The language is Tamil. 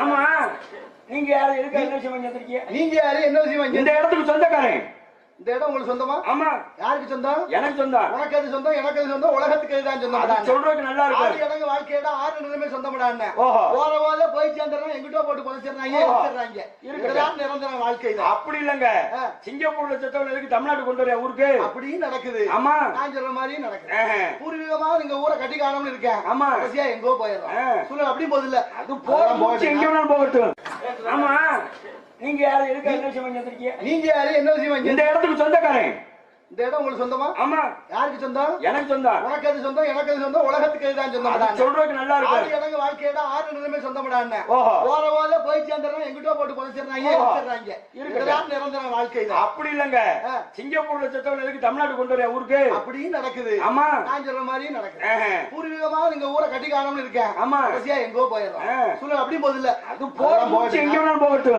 ஆமா, நீங்க யாரு இருக்க என்ன விஷயம் வந்திருக்கீங்க? நீங்க யாரு என்ன விஷயம்? இந்த இடத்துக்கு சொந்தக்காரன். இந்த இடம் உங்களுக்கு சொந்தமா? ஆமா. யாருக்கு சொந்தம்? எனக்கு சொந்தம். உனக்கு அது சொந்தம், எனக்கு அது சொந்தம், உலகத்துக்கு இதுதான் சொந்தம். அது சொல்றதுக்கு நல்லா இருக்கு. ஆறு இடங்க வாழ்க்கையோட ஆறு நிலைமை சொந்தமடான்னு ஓஹோ. போற போதே போய் சேர்ந்துறாங்க, எங்கிட்ட போட்டு புதைச்சிடுறாங்க, வச்சிடுறாங்க. இதுதான் நிரந்தர வாழ்க்கை தான். அப்படி இல்லங்க, சிங்கப்பூர்ல செத்தவங்க எதுக்கு தமிழ்நாடு கொண்டு வர ஊருக்கு? அப்படியும் நடக்குது. ஆமா, நான் சொல்ற மாதிரியும் நடக்குது. பூர்வீகமா நீங்க ஊரை கட்டி காணாமனு இருக்கேன். ஆமா, கடைசியா எங்கோ போயிடுறோம். சொல்ல அப்படி போதில்ல, அது போச்சு, எங்க வேணாலும் போகட்டும். ஆமா, நீங்க யாரு இருக்க என்ன விஷயம் வந்திருக்கீங்க? நீங்க யாரு என்ன விஷயம்? இந்த இடத்துக்கு சொந்தக்காரன். இந்த இடம் உங்களுக்கு சொந்தமா? ஆமா. யாருக்கு சொந்தம்? எனக்கு சொந்தம். உனக்கு அது சொந்தம், எனக்கு அது சொந்தம், உலகத்துக்கு இதுதான் சொந்தம். அது சொல்றதுக்கு நல்லா இருக்கு. ஆறு இடங்க வாழ்க்கையோட ஆறு நிலைமை சொந்தமடான்னு ஓஹோ. போற போதே போய் சேர்ந்துறாங்க, எங்கிட்ட போட்டு புதைச்சிடுறாங்க, வச்சிடுறாங்க. இதுதான் நிரந்தர வாழ்க்கை தான். அப்படி இல்லங்க, சிங்கப்பூர்ல செத்தவங்க எதுக்கு தமிழ்நாடு கொண்டு வர ஊருக்கு? அப்படியும் நடக்குது. ஆமா, நான் சொல்ற மாதிரியும் நடக்குது. பூர்வீகமா நீங்க ஊரை கட்டி காணாமனு இருக்கேன். ஆமா, கடைசியா எங்கோ போயிடுறோம். சொல்ல அப்படி போதில்ல, அது போச்சு, எங்க வேணாலும் போகட்டும்.